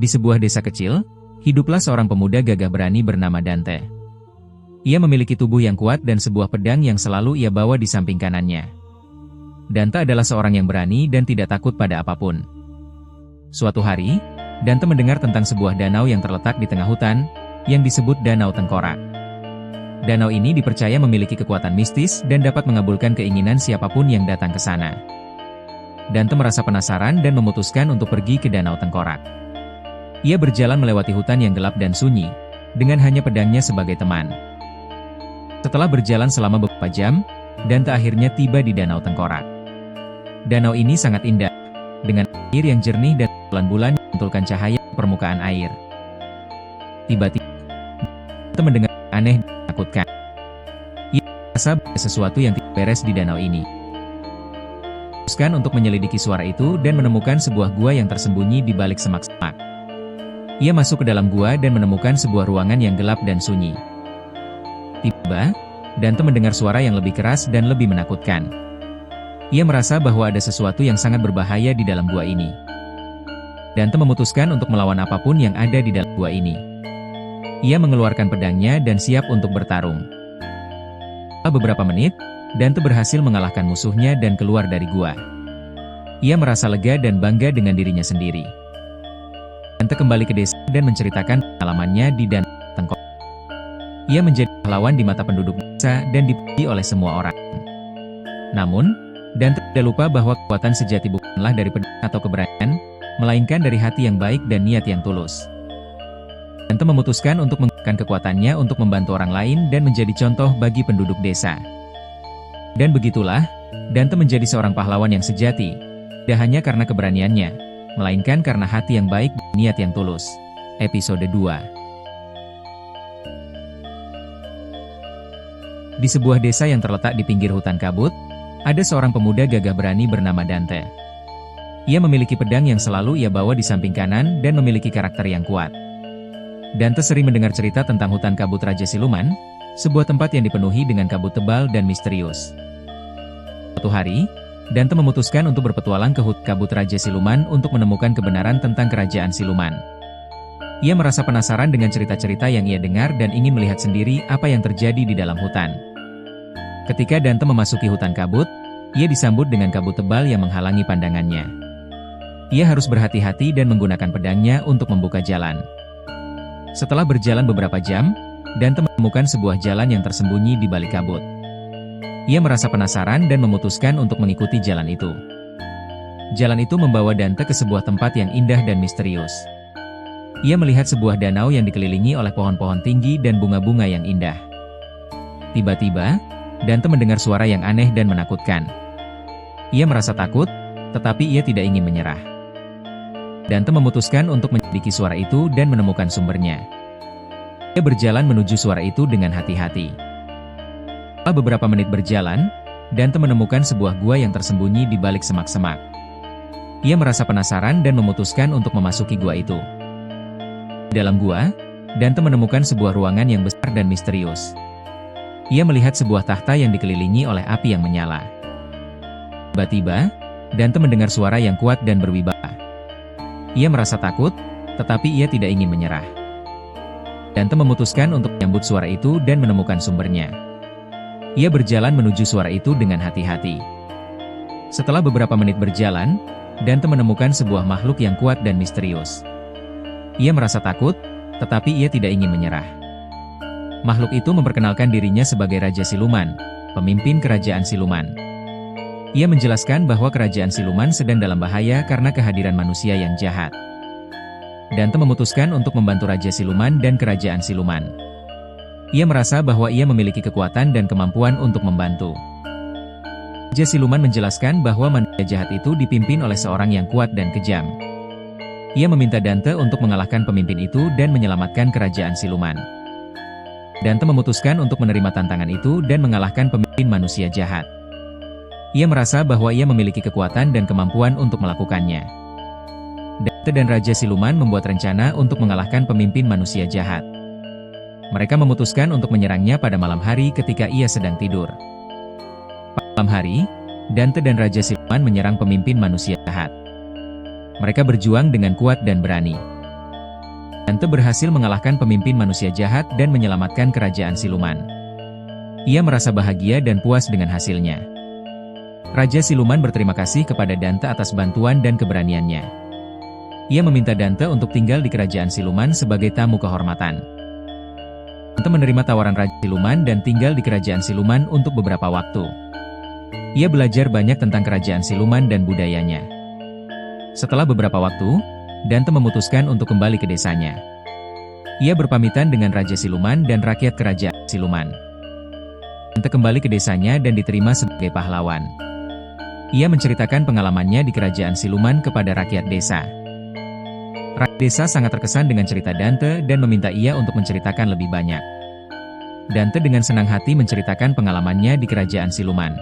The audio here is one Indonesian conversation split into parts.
Di sebuah desa kecil, hiduplah seorang pemuda gagah berani bernama Dante. Ia memiliki tubuh yang kuat dan sebuah pedang yang selalu ia bawa di samping kanannya. Dante adalah seorang yang berani dan tidak takut pada apapun. Suatu hari, Dante mendengar tentang sebuah danau yang terletak di tengah hutan, yang disebut Danau Tengkorak. Danau ini dipercaya memiliki kekuatan mistis dan dapat mengabulkan keinginan siapapun yang datang ke sana. Dante merasa penasaran dan memutuskan untuk pergi ke Danau Tengkorak. Ia berjalan melewati hutan yang gelap dan sunyi, dengan hanya pedangnya sebagai teman. Setelah berjalan selama beberapa jam, Dante akhirnya tiba di Danau Tengkorak. Danau ini sangat indah, dengan air yang jernih dan bulan-bulan yang memantulkan cahaya ke permukaan air. Tiba-tiba, Dante mendengar aneh dan menakutkan. Ia merasa ada sesuatu yang tidak beres di danau ini. Dia memutuskan untuk menyelidiki suara itu dan menemukan sebuah gua yang tersembunyi di balik semak-semak. Ia masuk ke dalam gua dan menemukan sebuah ruangan yang gelap dan sunyi. Tiba-tiba, Dante mendengar suara yang lebih keras dan lebih menakutkan. Ia merasa bahwa ada sesuatu yang sangat berbahaya di dalam gua ini. Dante memutuskan untuk melawan apapun yang ada di dalam gua ini. Ia mengeluarkan pedangnya dan siap untuk bertarung. Setelah beberapa menit, Dante berhasil mengalahkan musuhnya dan keluar dari gua. Ia merasa lega dan bangga dengan dirinya sendiri. Dante kembali ke desa dan menceritakan pengalamannya di Danau Tengkorak. Ia menjadi pahlawan di mata penduduk desa dan dipuji oleh semua orang. Namun, Dante tidak lupa bahwa kekuatan sejati bukanlah dari pedang atau keberanian, melainkan dari hati yang baik dan niat yang tulus. Dante memutuskan untuk menggunakan kekuatannya untuk membantu orang lain dan menjadi contoh bagi penduduk desa. Dan begitulah, Dante menjadi seorang pahlawan yang sejati, tidak hanya karena keberaniannya, melainkan karena hati yang baik dan niat yang tulus. Episode 2. Di sebuah desa yang terletak di pinggir hutan kabut, ada seorang pemuda gagah berani bernama Dante. Ia memiliki pedang yang selalu ia bawa di samping kanan dan memiliki karakter yang kuat. Dante sering mendengar cerita tentang hutan kabut Raja Siluman, sebuah tempat yang dipenuhi dengan kabut tebal dan misterius. Suatu hari, Dante memutuskan untuk berpetualang ke hutan kabut Raja Siluman untuk menemukan kebenaran tentang kerajaan siluman. Ia merasa penasaran dengan cerita-cerita yang ia dengar dan ingin melihat sendiri apa yang terjadi di dalam hutan. Ketika Dante memasuki hutan kabut, ia disambut dengan kabut tebal yang menghalangi pandangannya. Ia harus berhati-hati dan menggunakan pedangnya untuk membuka jalan. Setelah berjalan beberapa jam, Dante menemukan sebuah jalan yang tersembunyi di balik kabut. Ia merasa penasaran dan memutuskan untuk mengikuti jalan itu. Jalan itu membawa Dante ke sebuah tempat yang indah dan misterius. Ia melihat sebuah danau yang dikelilingi oleh pohon-pohon tinggi dan bunga-bunga yang indah. Tiba-tiba, Dante mendengar suara yang aneh dan menakutkan. Ia merasa takut, tetapi ia tidak ingin menyerah. Dante memutuskan untuk menyelidiki suara itu dan menemukan sumbernya. Ia berjalan menuju suara itu dengan hati-hati. Setelah beberapa menit berjalan, Dante menemukan sebuah gua yang tersembunyi di balik semak-semak. Ia merasa penasaran dan memutuskan untuk memasuki gua itu. Di dalam gua, Dante menemukan sebuah ruangan yang besar dan misterius. Ia melihat sebuah tahta yang dikelilingi oleh api yang menyala. Tiba-tiba, Dante mendengar suara yang kuat dan berwibawa. Ia merasa takut, tetapi ia tidak ingin menyerah. Dante memutuskan untuk menyambut suara itu dan menemukan sumbernya. Ia berjalan menuju suara itu dengan hati-hati. Setelah beberapa menit berjalan, Dante menemukan sebuah makhluk yang kuat dan misterius. Ia merasa takut, tetapi ia tidak ingin menyerah. Makhluk itu memperkenalkan dirinya sebagai Raja Siluman, pemimpin kerajaan siluman. Ia menjelaskan bahwa kerajaan siluman sedang dalam bahaya karena kehadiran manusia yang jahat. Dante memutuskan untuk membantu Raja Siluman dan kerajaan siluman. Ia merasa bahwa ia memiliki kekuatan dan kemampuan untuk membantu. Raja Siluman menjelaskan bahwa manusia jahat itu dipimpin oleh seorang yang kuat dan kejam. Ia meminta Dante untuk mengalahkan pemimpin itu dan menyelamatkan kerajaan siluman. Dante memutuskan untuk menerima tantangan itu dan mengalahkan pemimpin manusia jahat. Ia merasa bahwa ia memiliki kekuatan dan kemampuan untuk melakukannya. Dante dan Raja Siluman membuat rencana untuk mengalahkan pemimpin manusia jahat. Mereka memutuskan untuk menyerangnya pada malam hari ketika ia sedang tidur. Pada malam hari, Dante dan Raja Siluman menyerang pemimpin manusia jahat. Mereka berjuang dengan kuat dan berani. Dante berhasil mengalahkan pemimpin manusia jahat dan menyelamatkan kerajaan siluman. Ia merasa bahagia dan puas dengan hasilnya. Raja Siluman berterima kasih kepada Dante atas bantuan dan keberaniannya. Ia meminta Dante untuk tinggal di kerajaan siluman sebagai tamu kehormatan. Dante menerima tawaran Raja Siluman dan tinggal di kerajaan siluman untuk beberapa waktu. Ia belajar banyak tentang kerajaan siluman dan budayanya. Setelah beberapa waktu, Dante memutuskan untuk kembali ke desanya. Ia berpamitan dengan Raja Siluman dan rakyat kerajaan siluman. Dante kembali ke desanya dan diterima sebagai pahlawan. Ia menceritakan pengalamannya di kerajaan siluman kepada rakyat desa. Rakyat desa sangat terkesan dengan cerita Dante dan meminta ia untuk menceritakan lebih banyak. Dante dengan senang hati menceritakan pengalamannya di kerajaan siluman.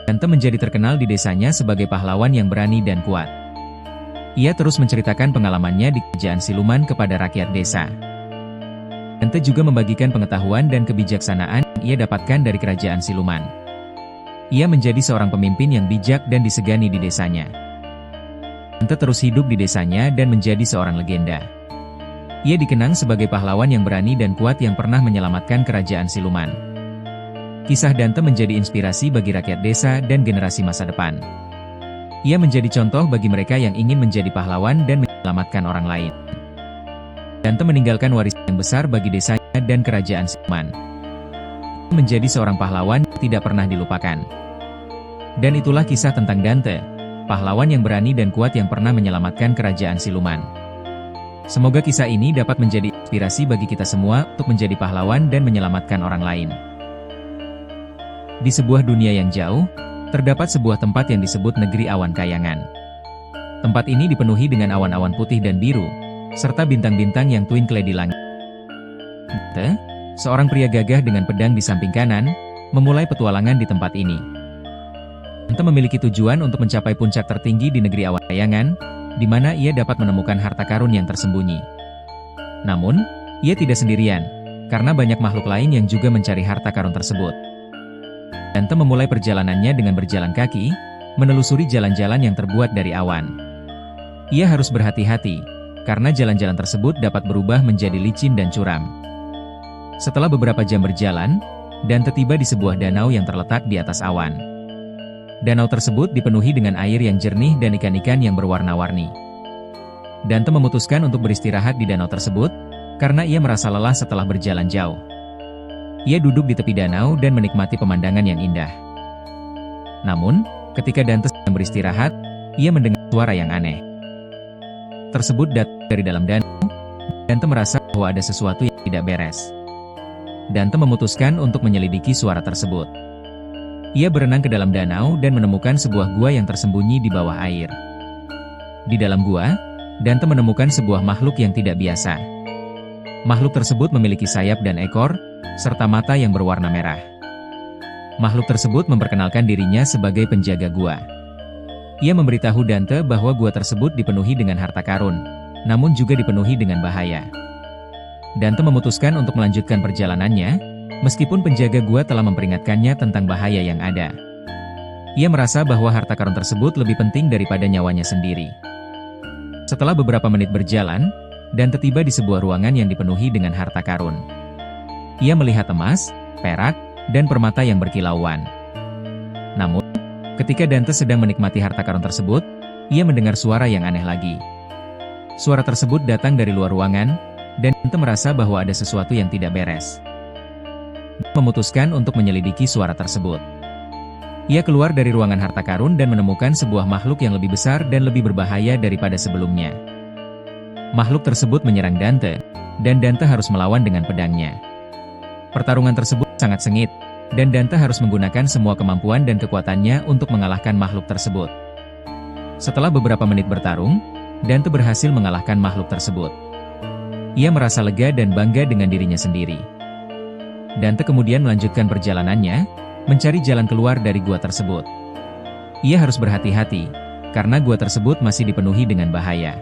Dante menjadi terkenal di desanya sebagai pahlawan yang berani dan kuat. Ia terus menceritakan pengalamannya di kerajaan siluman kepada rakyat desa. Dante juga membagikan pengetahuan dan kebijaksanaan yang ia dapatkan dari kerajaan siluman. Ia menjadi seorang pemimpin yang bijak dan disegani di desanya. Dante terus hidup di desanya dan menjadi seorang legenda. Ia dikenang sebagai pahlawan yang berani dan kuat yang pernah menyelamatkan kerajaan siluman. Kisah Dante menjadi inspirasi bagi rakyat desa dan generasi masa depan. Ia menjadi contoh bagi mereka yang ingin menjadi pahlawan dan menyelamatkan orang lain. Dante meninggalkan warisan yang besar bagi desanya dan kerajaan siluman. Ia menjadi seorang pahlawan yang tidak pernah dilupakan. Dan itulah kisah tentang Dante, pahlawan yang berani dan kuat yang pernah menyelamatkan kerajaan siluman. Semoga kisah ini dapat menjadi inspirasi bagi kita semua untuk menjadi pahlawan dan menyelamatkan orang lain. Di sebuah dunia yang jauh, terdapat sebuah tempat yang disebut Negeri Awan Kayangan. Tempat ini dipenuhi dengan awan-awan putih dan biru, serta bintang-bintang yang twinkle di langit. Dante, seorang pria gagah dengan pedang di samping kanan, memulai petualangan di tempat ini. Dante memiliki tujuan untuk mencapai puncak tertinggi di Negeri Awan Kayangan, di mana ia dapat menemukan harta karun yang tersembunyi. Namun, ia tidak sendirian, karena banyak makhluk lain yang juga mencari harta karun tersebut. Dante memulai perjalanannya dengan berjalan kaki, menelusuri jalan-jalan yang terbuat dari awan. Ia harus berhati-hati, karena jalan-jalan tersebut dapat berubah menjadi licin dan curam. Setelah beberapa jam berjalan, Dante tiba di sebuah danau yang terletak di atas awan. Danau tersebut dipenuhi dengan air yang jernih dan ikan-ikan yang berwarna-warni. Dante memutuskan untuk beristirahat di danau tersebut, karena ia merasa lelah setelah berjalan jauh. Ia duduk di tepi danau dan menikmati pemandangan yang indah. Namun, ketika Dante sedang beristirahat, ia mendengar suara yang aneh. Tersebut datang dari dalam danau. Dante merasa bahwa ada sesuatu yang tidak beres. Dante memutuskan untuk menyelidiki suara tersebut. Ia berenang ke dalam danau dan menemukan sebuah gua yang tersembunyi di bawah air. Di dalam gua, Dante menemukan sebuah makhluk yang tidak biasa. Makhluk tersebut memiliki sayap dan ekor, serta mata yang berwarna merah. Makhluk tersebut memperkenalkan dirinya sebagai penjaga gua. Ia memberitahu Dante bahwa gua tersebut dipenuhi dengan harta karun, namun juga dipenuhi dengan bahaya. Dante memutuskan untuk melanjutkan perjalanannya, meskipun penjaga gua telah memperingatkannya tentang bahaya yang ada. Ia merasa bahwa harta karun tersebut lebih penting daripada nyawanya sendiri. Setelah beberapa menit berjalan, Dante tiba di sebuah ruangan yang dipenuhi dengan harta karun. Ia melihat emas, perak, dan permata yang berkilauan. Namun, ketika Dante sedang menikmati harta karun tersebut, ia mendengar suara yang aneh lagi. Suara tersebut datang dari luar ruangan, dan Dante merasa bahwa ada sesuatu yang tidak beres. Dia memutuskan untuk menyelidiki suara tersebut. Ia keluar dari ruangan harta karun dan menemukan sebuah makhluk yang lebih besar dan lebih berbahaya daripada sebelumnya. Makhluk tersebut menyerang Dante, dan Dante harus melawan dengan pedangnya. Pertarungan tersebut sangat sengit, dan Dante harus menggunakan semua kemampuan dan kekuatannya untuk mengalahkan makhluk tersebut. Setelah beberapa menit bertarung, Dante berhasil mengalahkan makhluk tersebut. Ia merasa lega dan bangga dengan dirinya sendiri. Dante kemudian melanjutkan perjalanannya, mencari jalan keluar dari gua tersebut. Ia harus berhati-hati, karena gua tersebut masih dipenuhi dengan bahaya.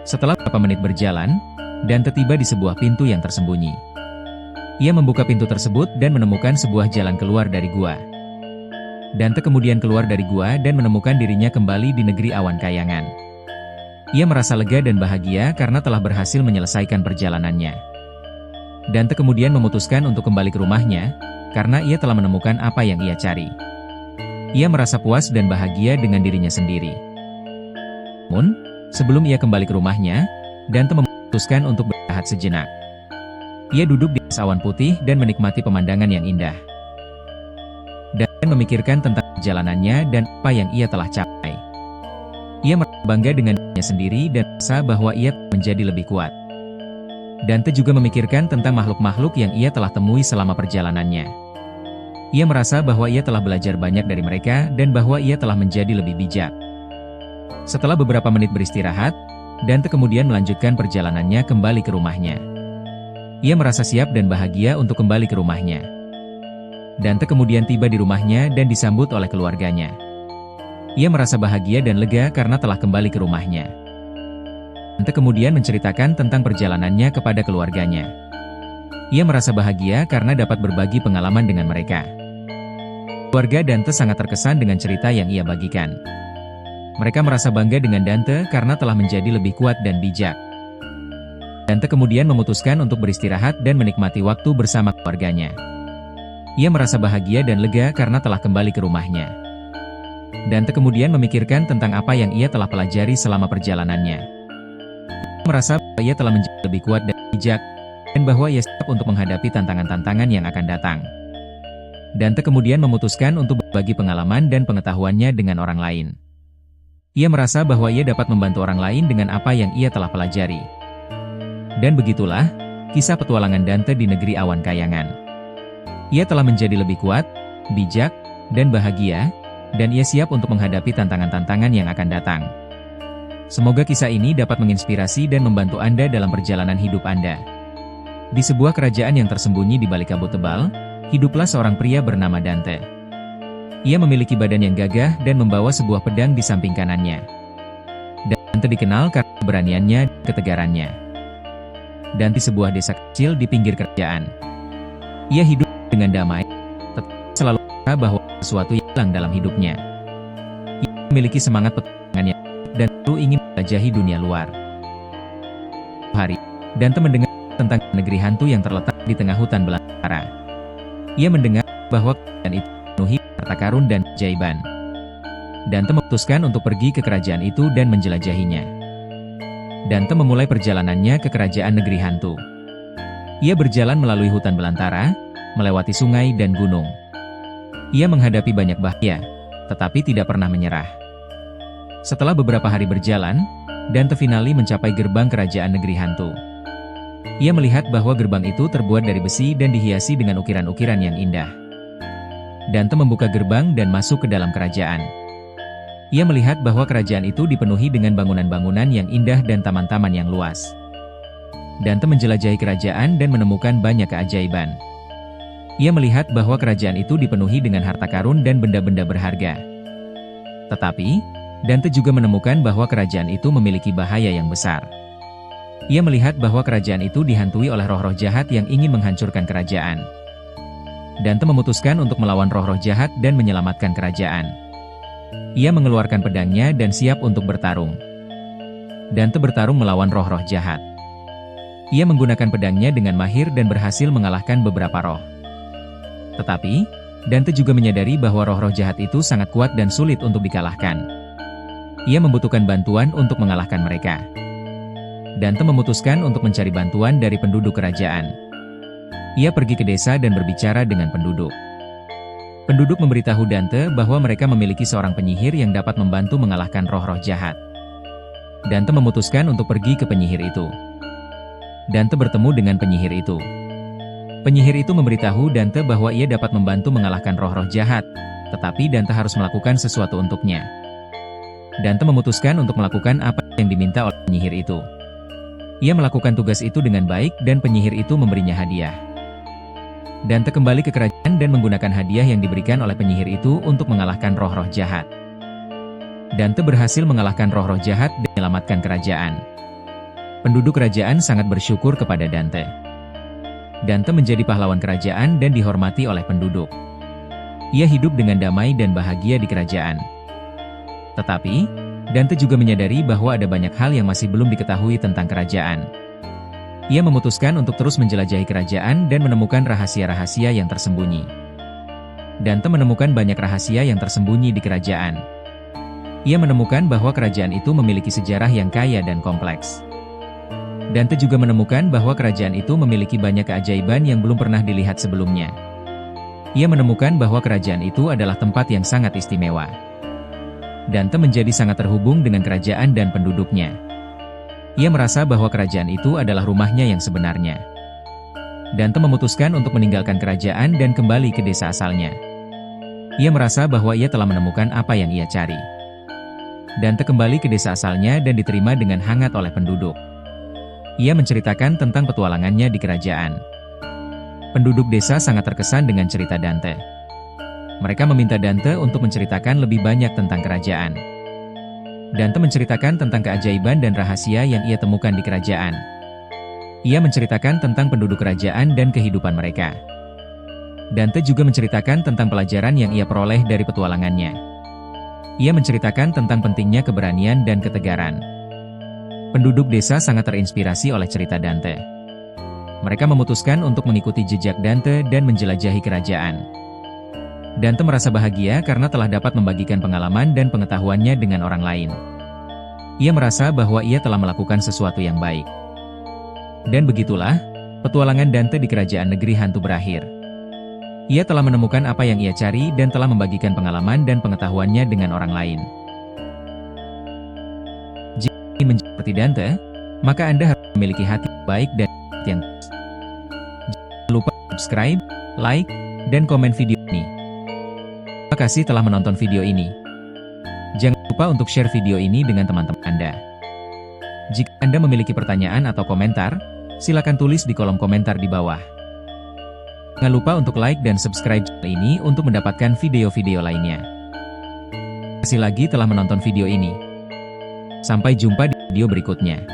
Setelah beberapa menit berjalan, Dante tiba di sebuah pintu yang tersembunyi. Ia membuka pintu tersebut dan menemukan sebuah jalan keluar dari gua. Dante kemudian keluar dari gua dan menemukan dirinya kembali di Negeri Awan Kayangan. Ia merasa lega dan bahagia karena telah berhasil menyelesaikan perjalanannya. Dante kemudian memutuskan untuk kembali ke rumahnya, karena ia telah menemukan apa yang ia cari. Ia merasa puas dan bahagia dengan dirinya sendiri. Namun, sebelum ia kembali ke rumahnya, Dante memutuskan untuk beristirahat sejenak. Ia duduk di atas awan putih dan menikmati pemandangan yang indah. Dante memikirkan tentang perjalanannya dan apa yang ia telah capai. Ia merasa bangga dengan dirinya sendiri dan merasa bahwa ia menjadi lebih kuat. Dante juga memikirkan tentang makhluk-makhluk yang ia telah temui selama perjalanannya. Ia merasa bahwa ia telah belajar banyak dari mereka dan bahwa ia telah menjadi lebih bijak. Setelah beberapa menit beristirahat, Dante kemudian melanjutkan perjalanannya kembali ke rumahnya. Ia merasa siap dan bahagia untuk kembali ke rumahnya. Dante kemudian tiba di rumahnya dan disambut oleh keluarganya. Ia merasa bahagia dan lega karena telah kembali ke rumahnya. Dante kemudian menceritakan tentang perjalanannya kepada keluarganya. Ia merasa bahagia karena dapat berbagi pengalaman dengan mereka. Keluarga Dante sangat terkesan dengan cerita yang ia bagikan. Mereka merasa bangga dengan Dante karena telah menjadi lebih kuat dan bijak. Dante kemudian memutuskan untuk beristirahat dan menikmati waktu bersama keluarganya. Ia merasa bahagia dan lega karena telah kembali ke rumahnya. Dante kemudian memikirkan tentang apa yang ia telah pelajari selama perjalanannya. Ia merasa bahwa ia telah menjadi lebih kuat dan bijak, dan bahwa ia siap untuk menghadapi tantangan-tantangan yang akan datang. Dante kemudian memutuskan untuk berbagi pengalaman dan pengetahuannya dengan orang lain. Ia merasa bahwa ia dapat membantu orang lain dengan apa yang ia telah pelajari. Dan begitulah, kisah petualangan Dante di negeri awan kayangan. Ia telah menjadi lebih kuat, bijak, dan bahagia, dan ia siap untuk menghadapi tantangan-tantangan yang akan datang. Semoga kisah ini dapat menginspirasi dan membantu Anda dalam perjalanan hidup Anda. Di sebuah kerajaan yang tersembunyi di balik kabut tebal, hiduplah seorang pria bernama Dante. Ia memiliki badan yang gagah dan membawa sebuah pedang di samping kanannya. Dante dikenal karena keberaniannya dan ketegarannya. Dan di sebuah desa kecil di pinggir kerajaan. Ia hidup dengan damai, tetapi selalu merasa bahwa sesuatu yang hilang dalam hidupnya. Ia memiliki semangat petualangannya dan selalu ingin menjelajahi dunia luar. Hari, Dante mendengar tentang negeri hantu yang terletak di tengah hutan belantara. Ia mendengar bahwa kerajaan itu penuhi harta karun dan keajaiban. Dante memutuskan untuk pergi ke kerajaan itu dan menjelajahinya. Dante memulai perjalanannya ke kerajaan negeri hantu. Ia berjalan melalui hutan belantara, melewati sungai dan gunung. Ia menghadapi banyak bahaya, tetapi tidak pernah menyerah. Setelah beberapa hari berjalan, Dante finally mencapai gerbang kerajaan negeri hantu. Ia melihat bahwa gerbang itu terbuat dari besi dan dihiasi dengan ukiran-ukiran yang indah. Dante membuka gerbang dan masuk ke dalam kerajaan. Ia melihat bahwa kerajaan itu dipenuhi dengan bangunan-bangunan yang indah dan taman-taman yang luas. Dante menjelajahi kerajaan dan menemukan banyak keajaiban. Ia melihat bahwa kerajaan itu dipenuhi dengan harta karun dan benda-benda berharga. Tetapi, Dante juga menemukan bahwa kerajaan itu memiliki bahaya yang besar. Ia melihat bahwa kerajaan itu dihantui oleh roh-roh jahat yang ingin menghancurkan kerajaan. Dante memutuskan untuk melawan roh-roh jahat dan menyelamatkan kerajaan. Ia mengeluarkan pedangnya dan siap untuk bertarung. Dante bertarung melawan roh-roh jahat. Ia menggunakan pedangnya dengan mahir dan berhasil mengalahkan beberapa roh. Tetapi, Dante juga menyadari bahwa roh-roh jahat itu sangat kuat dan sulit untuk dikalahkan. Ia membutuhkan bantuan untuk mengalahkan mereka. Dante memutuskan untuk mencari bantuan dari penduduk kerajaan. Ia pergi ke desa dan berbicara dengan penduduk. Penduduk memberitahu Dante bahwa mereka memiliki seorang penyihir yang dapat membantu mengalahkan roh-roh jahat. Dante memutuskan untuk pergi ke penyihir itu. Dante bertemu dengan penyihir itu. Penyihir itu memberitahu Dante bahwa ia dapat membantu mengalahkan roh-roh jahat, tetapi Dante harus melakukan sesuatu untuknya. Dante memutuskan untuk melakukan apa yang diminta oleh penyihir itu. Ia melakukan tugas itu dengan baik dan penyihir itu memberinya hadiah. Dante kembali ke kerajaan dan menggunakan hadiah yang diberikan oleh penyihir itu untuk mengalahkan roh-roh jahat. Dante berhasil mengalahkan roh-roh jahat dan menyelamatkan kerajaan. Penduduk kerajaan sangat bersyukur kepada Dante. Dante menjadi pahlawan kerajaan dan dihormati oleh penduduk. Ia hidup dengan damai dan bahagia di kerajaan. Tetapi, Dante juga menyadari bahwa ada banyak hal yang masih belum diketahui tentang kerajaan. Ia memutuskan untuk terus menjelajahi kerajaan dan menemukan rahasia-rahasia yang tersembunyi. Dante menemukan banyak rahasia yang tersembunyi di kerajaan. Ia menemukan bahwa kerajaan itu memiliki sejarah yang kaya dan kompleks. Dante juga menemukan bahwa kerajaan itu memiliki banyak keajaiban yang belum pernah dilihat sebelumnya. Ia menemukan bahwa kerajaan itu adalah tempat yang sangat istimewa. Dante menjadi sangat terhubung dengan kerajaan dan penduduknya. Ia merasa bahwa kerajaan itu adalah rumahnya yang sebenarnya. Dante memutuskan untuk meninggalkan kerajaan dan kembali ke desa asalnya. Ia merasa bahwa ia telah menemukan apa yang ia cari. Dante kembali ke desa asalnya dan diterima dengan hangat oleh penduduk. Ia menceritakan tentang petualangannya di kerajaan. Penduduk desa sangat terkesan dengan cerita Dante. Mereka meminta Dante untuk menceritakan lebih banyak tentang kerajaan. Dante menceritakan tentang keajaiban dan rahasia yang ia temukan di kerajaan. Ia menceritakan tentang penduduk kerajaan dan kehidupan mereka. Dante juga menceritakan tentang pelajaran yang ia peroleh dari petualangannya. Ia menceritakan tentang pentingnya keberanian dan ketegaran. Penduduk desa sangat terinspirasi oleh cerita Dante. Mereka memutuskan untuk mengikuti jejak Dante dan menjelajahi kerajaan. Dante merasa bahagia karena telah dapat membagikan pengalaman dan pengetahuannya dengan orang lain. Ia merasa bahwa ia telah melakukan sesuatu yang baik. Dan begitulah, petualangan Dante di kerajaan negeri hantu berakhir. Ia telah menemukan apa yang ia cari dan telah membagikan pengalaman dan pengetahuannya dengan orang lain. Jika ingin menjadi seperti Dante, maka Anda harus memiliki hati baik dan yang jangan lupa subscribe, like, dan komen video ini. Terima kasih telah menonton video ini. Jangan lupa untuk share video ini dengan teman-teman Anda. Jika Anda memiliki pertanyaan atau komentar, silakan tulis di kolom komentar di bawah. Jangan lupa untuk like dan subscribe channel ini untuk mendapatkan video-video lainnya. Terima kasih lagi telah menonton video ini. Sampai jumpa di video berikutnya.